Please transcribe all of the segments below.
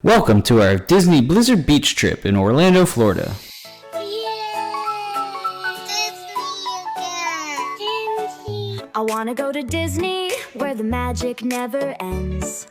Welcome to our Disney Blizzard Beach trip in Orlando, Florida. I wanna go to Disney, where the magic never ends.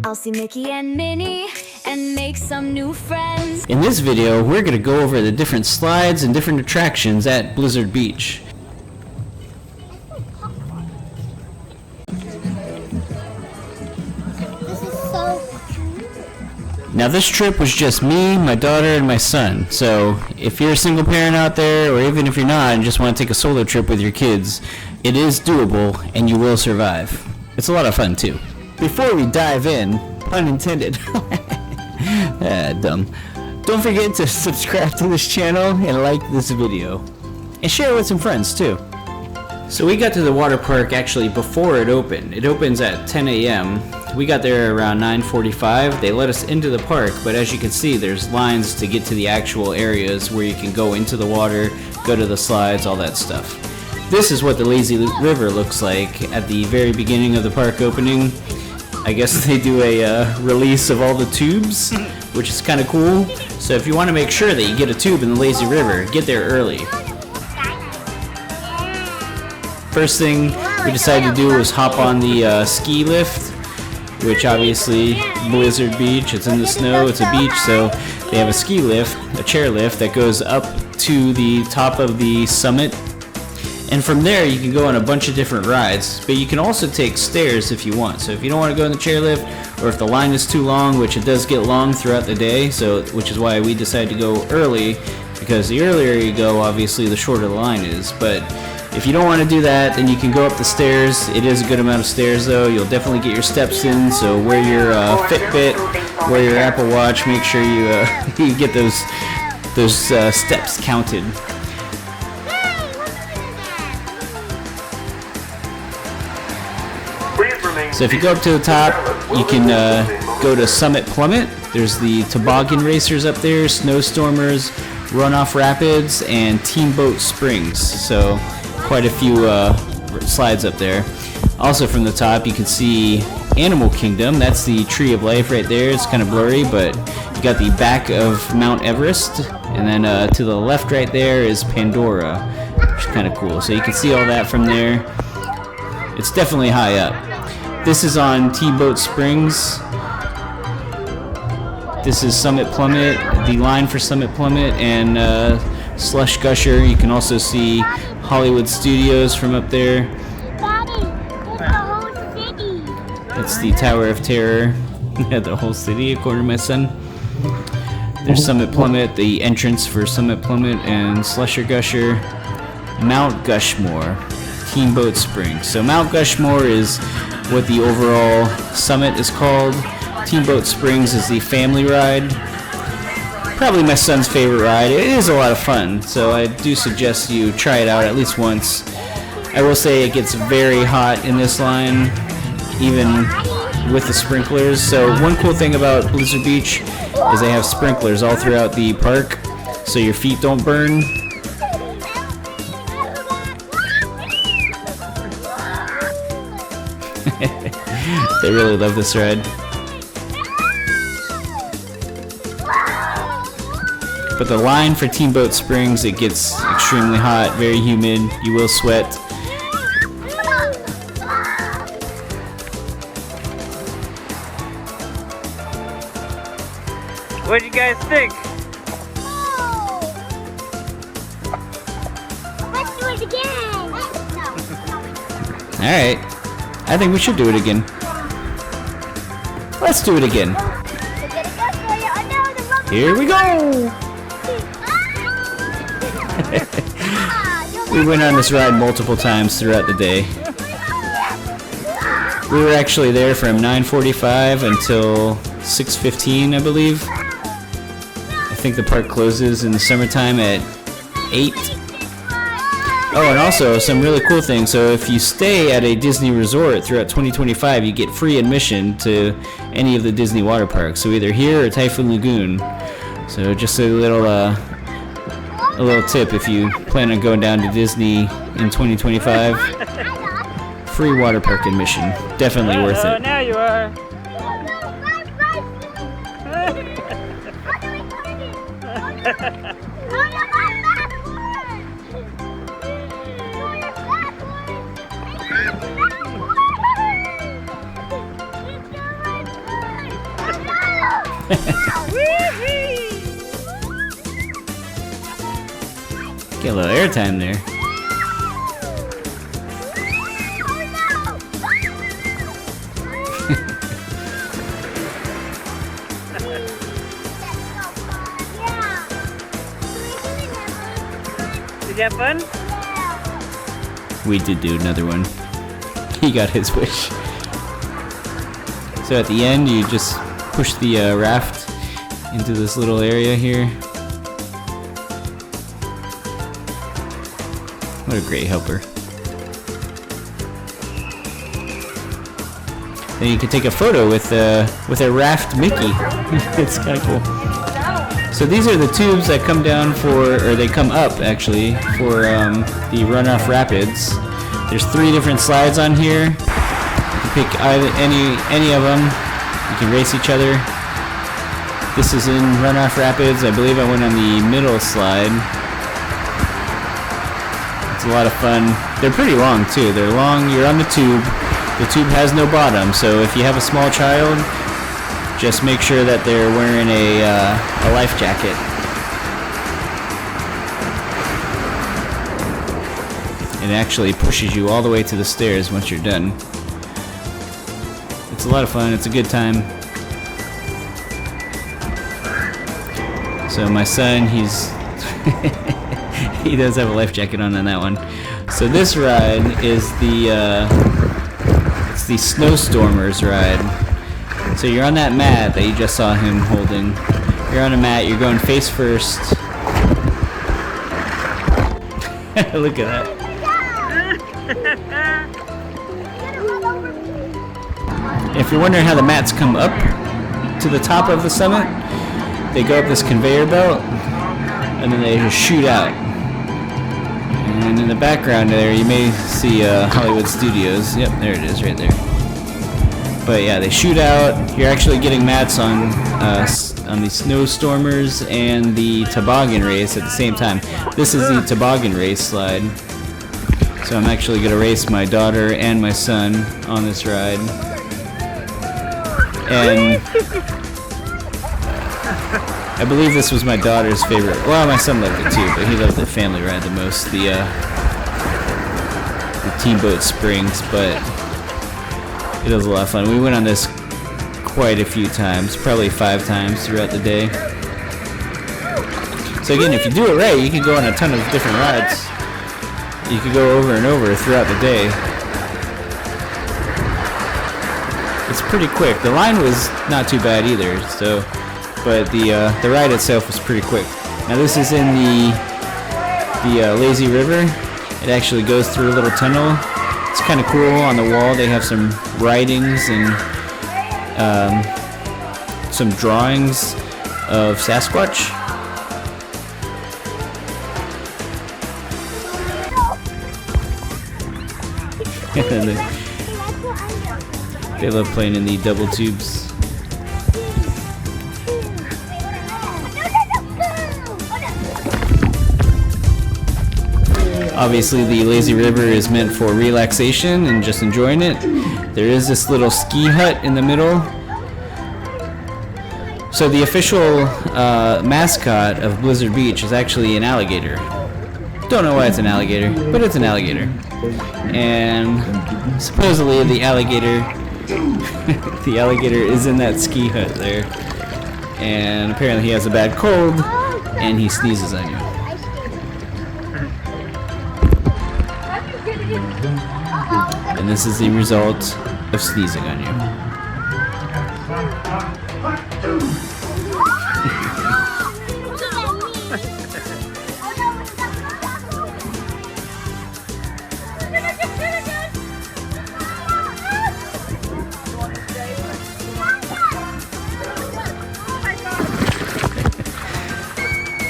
I'll see Mickey and Minnie, and make some new friends. In this video, we're going to go over the different slides and different attractions at Blizzard Beach. This is so cute. Now this trip was just me, my daughter, and my son. So if you're a single parent out there, or even if you're not and just want to take a solo trip with your kids, it is doable and you will survive. It's a lot of fun too. Before we dive in, pun intended, dumb. Don't forget to subscribe to this channel and like this video. And share it with some friends too. So we got to the water park actually before it opened. It opens at 10 a.m. We got there around 9:45. They let us into the park, but as you can see, there's lines to get to the actual areas where you can go into the water, go to the slides, all that stuff. This is what the lazy river looks like at the very beginning of the park opening. I guess they do a release of all the tubes, which is kind of cool. So if you want to make sure that you get a tube in the lazy river, get there early. First thing we decided to do was hop on the ski lift, which obviously Blizzard Beach, it's in the snow, it's a beach, so they have a ski lift, a chair lift that goes up to the top of the summit. And from there you can go on a bunch of different rides, but you can also take stairs if you want. So if you don't want to go in the chairlift, or if the line is too long, which it does get long throughout the day, so which is why we decided to go early, because the earlier you go, obviously the shorter the line is. But if you don't want to do that, then you can go up the stairs. It is a good amount of stairs though. You'll definitely get your steps in, so wear your Fitbit, wear your Apple Watch, make sure you you get those steps counted. So if you go up to the top, you can go to Summit Plummet. There's the Toboggan Racers up there, Snow Stormers, Runoff Rapids, and Teamboat Springs. So quite a few slides up there. Also from the top, you can see Animal Kingdom. That's the Tree of Life right there. It's kind of blurry, but you got the back of Mount Everest. And then to the left right there is Pandora, which is kind of cool. So you can see all that from there. It's definitely high up. This is on Teamboat Springs. This is Summit Plummet, the line for Summit Plummet, and Slush Gusher. You can also see Hollywood Studios from up there. Daddy, there's the whole city. That's the Tower of Terror. The whole city, according to my son. There's Summit Plummet, the entrance for Summit Plummet, and Slusher Gusher. Mount Gushmore, Teamboat Springs. So Mount Gushmore is what the overall summit is called. Teamboat Springs is the family ride. Probably my son's favorite ride. It is a lot of fun, so I do suggest you try it out at least once. I will say it gets very hot in this line, even with the sprinklers. So one cool thing about Blizzard Beach is they have sprinklers all throughout the park, so your feet don't burn. They really love this ride. But the line for Teamboat Springs, it gets extremely hot, very humid, you will sweat. What do you guys think? Oh. Let's do it again. Alright, I think we should do it again. Let's do it again. Here we go! We went on this ride multiple times throughout the day. We were actually there from 9:45 until 6:15, I believe. I think the park closes in the summertime at 8. Oh, and also some really cool things. So if you stay at a Disney resort throughout 2025, you get free admission to any of the Disney water parks. So either here or Typhoon Lagoon. So just a little tip if you plan on going down to Disney in 2025. Free water park admission. Definitely worth it. Now you are. Get a little airtime there. Did you have fun? We did do another one. He got his wish. So at the end, you just push the raft into this little area here. What a great helper. Then you can take a photo with a raft Mickey. It's kind of cool. So these are the tubes that come down for, or they come up actually, for the Runoff Rapids. There's 3 different slides on here. You can pick any of them. You can race each other. This is in Runoff Rapids. I believe I went on the middle slide. It's a lot of fun. They're pretty long too. They're long. You're on the tube. The tube has no bottom, so if you have a small child, just make sure that they're wearing a life jacket. It actually pushes you all the way to the stairs once you're done. It's a lot of fun. It's a good time. So my son, he's he does have a life jacket on that one. So this ride is it's the Stormers ride. So you're on that mat that you just saw him holding. You're on a mat, you're going face first. Look at that. If you're wondering how the mats come up to the top of the summit, they go up this conveyor belt and then they just shoot out. And in the background there you may see Hollywood Studios. Yep, there it is right there. But yeah, they shoot out. You're actually getting mats on the Stormers and the toboggan race at the same time. This is the toboggan race slide. So I'm actually going to race my daughter and my son on this ride. And I believe this was my daughter's favorite. Well, my son loved it too, but he loved the family ride the most. The Teamboat Springs, but it was a lot of fun. We went on this quite a few times, probably 5 times throughout the day. So again, if you do it right, you can go on a ton of different rides. You could go over and over throughout the day. It's pretty quick. The line was not too bad either, so, but the ride itself was pretty quick. Now this is in the lazy river. It actually goes through a little tunnel. It's kind of cool. On the wall they have some writings and some drawings of Sasquatch. They love playing in the double tubes. Obviously the lazy river is meant for relaxation and just enjoying it. There is this little ski hut in the middle. So the official mascot of Blizzard Beach is actually an alligator. Don't know why it's an alligator, but it's an alligator. And supposedly the alligator the alligator is in that ski hut there. And apparently he has a bad cold and he sneezes on you. And this is the result of sneezing on you.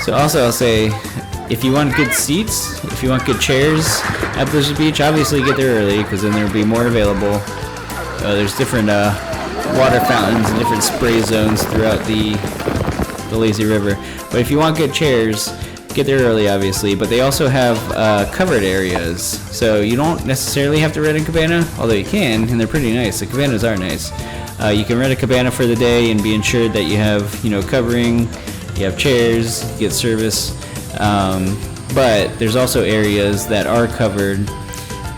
So also I'll say, if you want good seats, if you want good chairs at Blizzard Beach, obviously get there early because then there'll be more available. There's different water fountains and different spray zones throughout the the lazy river. But if you want good chairs, get there early, obviously. But they also have covered areas, so you don't necessarily have to rent a cabana, although you can, and they're pretty nice. The cabanas are nice. You can rent a cabana for the day and be ensured that you have, you know, covering, you have chairs, you get service. But there's also areas that are covered.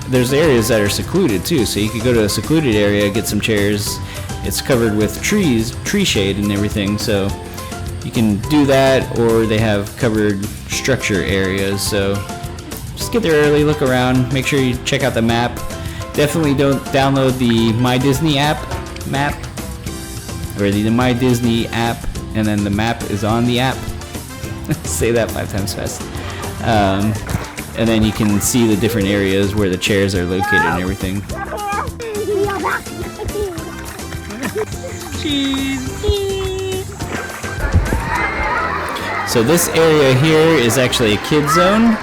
There's areas that are secluded too, so you could go to a secluded area, get some chairs. It's covered with trees, tree shade and everything, so you can do that, or they have covered structure areas. So just get there early, look around, make sure you check out the map. Definitely don't download the My Disney map, or the My Disney app, and then the map is on the app. Say that 5 times fast. And then you can see the different areas where the chairs are located and everything. So this area here is actually a kid zone.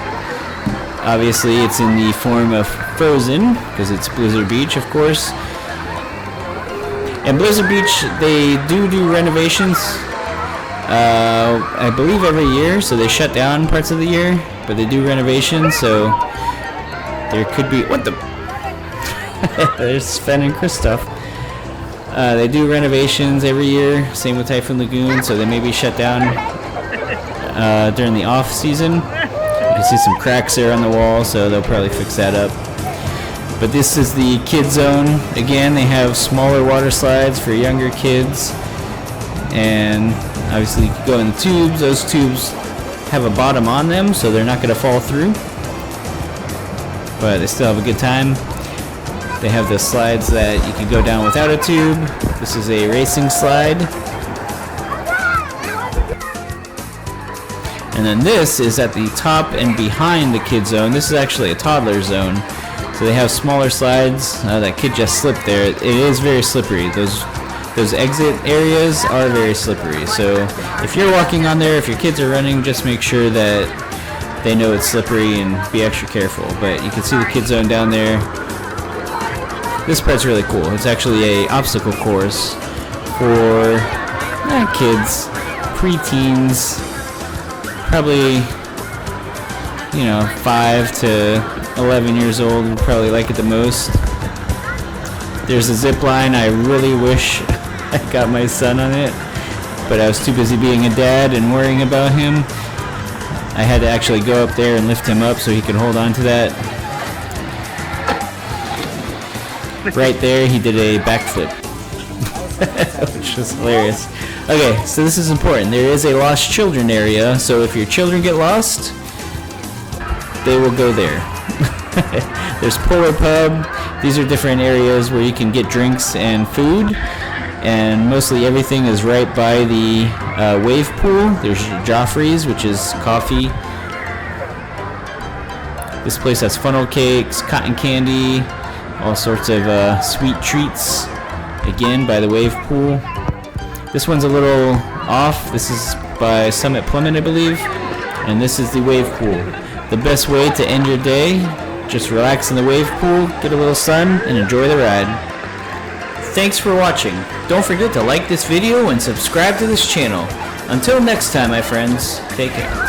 Obviously it's in the form of Frozen, because it's Blizzard Beach, of course. And Blizzard Beach, they do renovations, I believe every year, so they shut down parts of the year, but they do renovations, so there could be, what the, there's Sven and Kristoff. They do renovations every year, same with Typhoon Lagoon, so they may be shut down during the off season. You can see some cracks there on the wall, so they'll probably fix that up. But this is the kid zone. Again, they have smaller water slides for younger kids, and obviously you can go in the tubes. Those tubes have a bottom on them, so they're not going to fall through, but they still have a good time. They have the slides that you can go down without a tube. This is a racing slide. And then this is at the top and behind the kid zone. This is actually a toddler zone. So they have smaller slides. That kid just slipped there. It is very slippery. Those exit areas are very slippery. So if you're walking on there, if your kids are running, just make sure that they know it's slippery and be extra careful. But you can see the kid zone down there. This part's really cool. It's actually a obstacle course for kids, pre-teens, probably, you know, 5 to 11 years old would probably like it the most. There's a zip line. I really wish I got my son on it, but I was too busy being a dad and worrying about him. I had to actually go up there and lift him up so he could hold on to that. Right there, he did a backflip, which was hilarious. Okay, so this is important. There is a lost children area, so if your children get lost, they will go there. There's Polar Pub. These are different areas where you can get drinks and food, and mostly everything is right by the wave pool. There's Joffrey's, which is coffee. This place has funnel cakes, cotton candy, all sorts of sweet treats, again by the wave pool. This one's a little off. This is by Summit Plummet, I believe, and this is the wave pool. The best way to end your day, just relax in the wave pool, get a little sun, and enjoy the ride. Thanks for watching. Don't forget to like this video and subscribe to this channel. Until next time, my friends, take care.